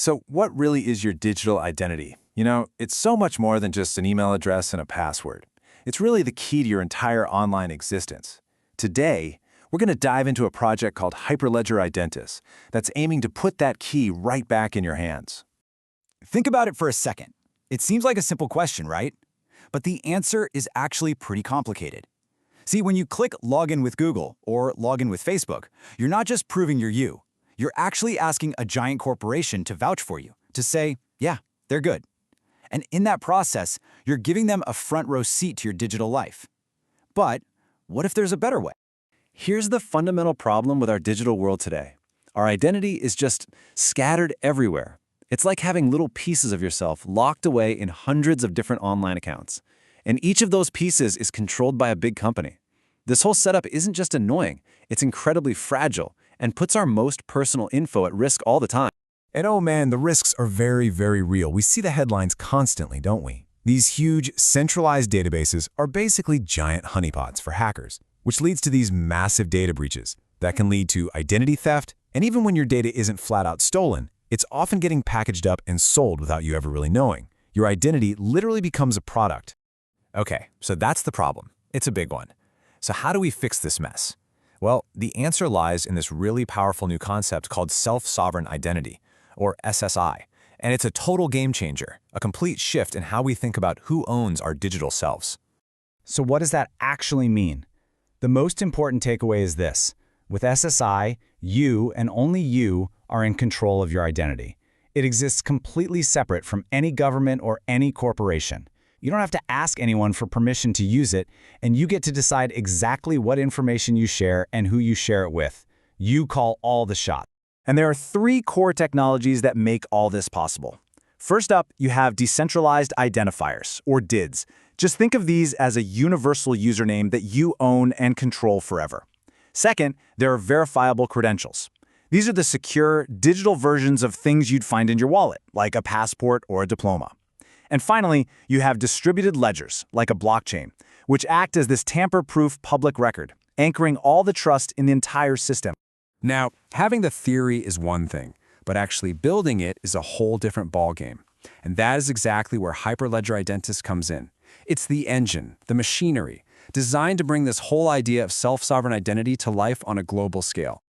So what really is your digital identity? You know, it's so much more than just an email address and a password. It's really the key to your entire online existence. Today, we're going to dive into a project called Hyperledger Identus that's aiming to put that key right back in your hands. Think about it for a second. It seems like a simple question, right? But the answer is actually pretty complicated. See, when you click Login with Google or Login with Facebook, you're not just proving you're you. You're actually asking a giant corporation to vouch for you, to say, yeah, they're good. And in that process, you're giving them a front row seat to your digital life. But what if there's a better way? Here's the fundamental problem with our digital world today. Our identity is just scattered everywhere. It's like having little pieces of yourself locked away in hundreds of different online accounts. And each of those pieces is controlled by a big company. This whole setup isn't just annoying, it's incredibly fragile and puts our most personal info at risk all the time. And oh man, the risks are very, very real. We see the headlines constantly, don't we? These huge, centralized databases are basically giant honeypots for hackers, which leads to these massive data breaches that can lead to identity theft, and even when your data isn't flat out stolen, it's often getting packaged up and sold without you ever really knowing. Your identity literally becomes a product. Okay, so that's the problem. It's a big one. So how do we fix this mess? Well, the answer lies in this really powerful new concept called self-sovereign identity, or SSI. And it's a total game changer, a complete shift in how we think about who owns our digital selves. So what does that actually mean? The most important takeaway is this. With SSI, you and only you are in control of your identity. It exists completely separate from any government or any corporation. You don't have to ask anyone for permission to use it, and you get to decide exactly what information you share and who you share it with. You call all the shots. And there are three core technologies that make all this possible. First up, you have decentralized identifiers, or DIDs. Just think of these as a universal username that you own and control forever. Second, there are verifiable credentials. These are the secure, digital versions of things you'd find in your wallet, like a passport or a diploma. And finally, you have distributed ledgers, like a blockchain, which act as this tamper-proof public record, anchoring all the trust in the entire system. Now, having the theory is one thing, but actually building it is a whole different ballgame. And that is exactly where Hyperledger Identus comes in. It's the engine, the machinery, designed to bring this whole idea of self-sovereign identity to life on a global scale.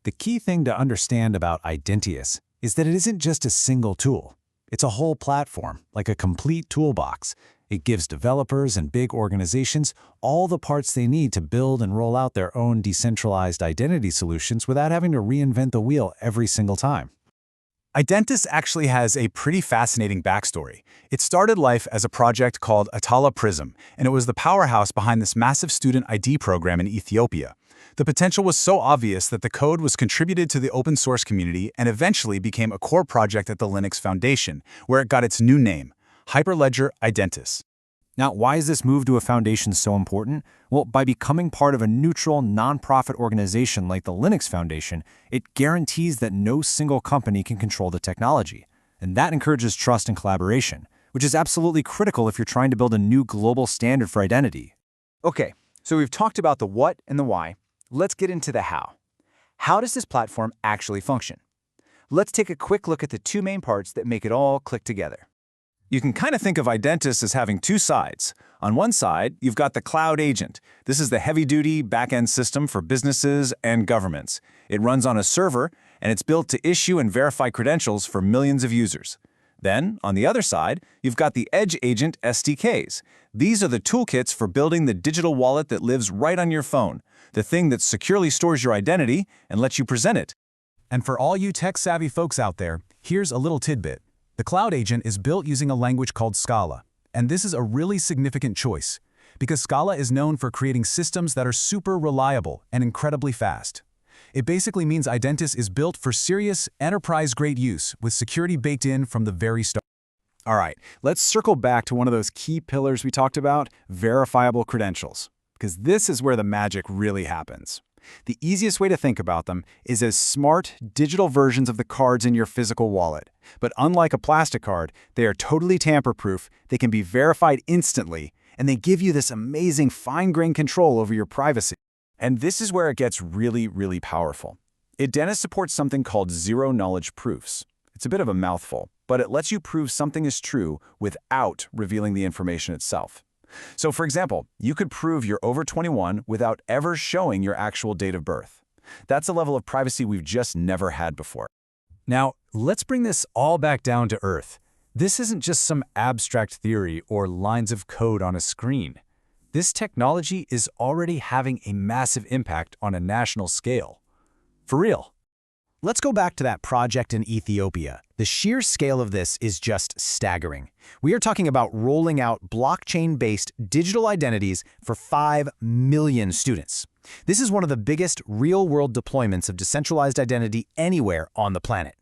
The key thing to understand about Identus is that it isn't just a single tool. It's a whole platform, like a complete toolbox. It gives developers and big organizations all the parts they need to build and roll out their own decentralized identity solutions without having to reinvent the wheel every single time. Identus actually has a pretty fascinating backstory. It started life as a project called Atala PRISM, and it was the powerhouse behind this massive student ID program in Ethiopia. The potential was so obvious that the code was contributed to the open source community and eventually became a core project at the Linux Foundation, where it got its new name, Hyperledger Identus. Now, why is this move to a foundation so important? Well, by becoming part of a neutral, nonprofit organization like the Linux Foundation, it guarantees that no single company can control the technology. And that encourages trust and collaboration, which is absolutely critical if you're trying to build a new global standard for identity. Okay, so we've talked about the what and the why. Let's get into the how. How does this platform actually function? Let's take a quick look at the two main parts that make it all click together. You can kind of think of Identus as having two sides. On one side, you've got the cloud agent. This is the heavy-duty back-end system for businesses and governments. It runs on a server, and it's built to issue and verify credentials for millions of users. Then, on the other side, you've got the Edge SDKs. These are the toolkits for building the digital wallet that lives right on your phone, the thing that securely stores your identity and lets you present it. And for all you tech-savvy folks out there, here's a little tidbit. The Cloud Agent is built using a language called Scala, and this is a really significant choice, because Scala is known for creating systems that are super reliable and incredibly fast. It basically means Identus is built for serious, enterprise-grade use with security baked in from the very start. All right, let's circle back to one of those key pillars we talked about, verifiable credentials, because this is where the magic really happens. The easiest way to think about them is as smart, digital versions of the cards in your physical wallet. But unlike a plastic card, they are totally tamper-proof, they can be verified instantly, and they give you this amazing fine-grained control over your privacy. And this is where it gets really, really powerful. Identus supports something called zero-knowledge proofs. It It's a bit of a mouthful, but it lets you prove something is true without revealing the information itself. So for example, you could prove you're over 21 without ever showing your actual date of birth. That's a level of privacy we've just never had before. Now, let's bring this all back down to earth. This isn't just some abstract theory or lines of code on a screen. This technology is already having a massive impact on a national scale. For real. Let's go back to that project in Ethiopia. The sheer scale of this is just staggering. We are talking about rolling out blockchain-based digital identities for 5 million students. This is one of the biggest real-world deployments of decentralized identity anywhere on the planet.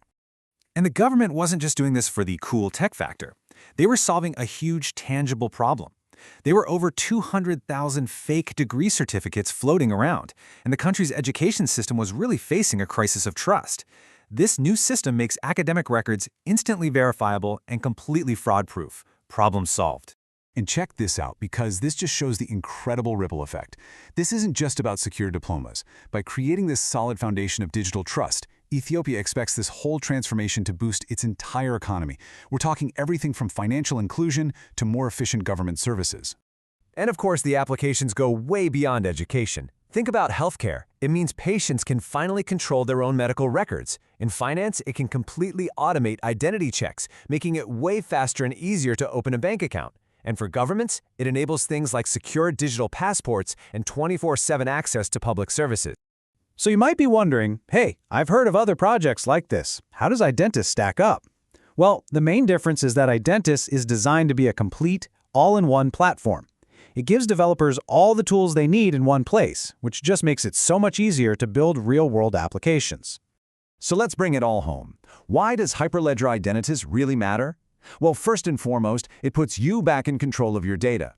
And the government wasn't just doing this for the cool tech factor. They were solving a huge tangible problem. There were over 200,000 fake degree certificates floating around, and the country's education system was really facing a crisis of trust. This new system makes academic records instantly verifiable and completely fraud-proof. Problem solved. And check this out, because this just shows the incredible ripple effect. This isn't just about secure diplomas. By creating this solid foundation of digital trust, Ethiopia expects this whole transformation to boost its entire economy. We're talking everything from financial inclusion to more efficient government services. And of course, the applications go way beyond education. Think about healthcare. It means patients can finally control their own medical records. In finance, it can completely automate identity checks, making it way faster and easier to open a bank account. And for governments, it enables things like secure digital passports and 24/7 access to public services. So you might be wondering, hey, I've heard of other projects like this. How does Identus stack up? Well, the main difference is that Identus is designed to be a complete, all-in-one platform. It gives developers all the tools they need in one place, which just makes it so much easier to build real-world applications. So let's bring it all home. Why does Hyperledger Identus really matter? Well, first and foremost, it puts you back in control of your data.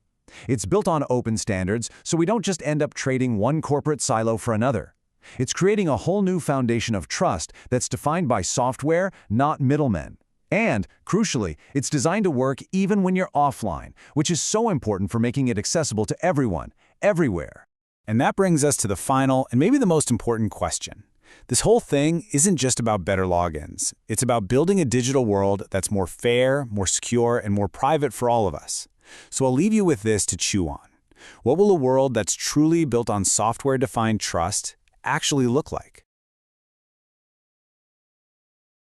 It's built on open standards, so we don't just end up trading one corporate silo for another. It's creating a whole new foundation of trust that's defined by software, not middlemen. And, crucially, it's designed to work even when you're offline, which is so important for making it accessible to everyone, everywhere. And that brings us to the final and maybe the most important question. This whole thing isn't just about better logins. It's about building a digital world that's more fair, more secure, and more private for all of us. So I'll leave you with this to chew on. What will a world that's truly built on software-defined trust actually look like?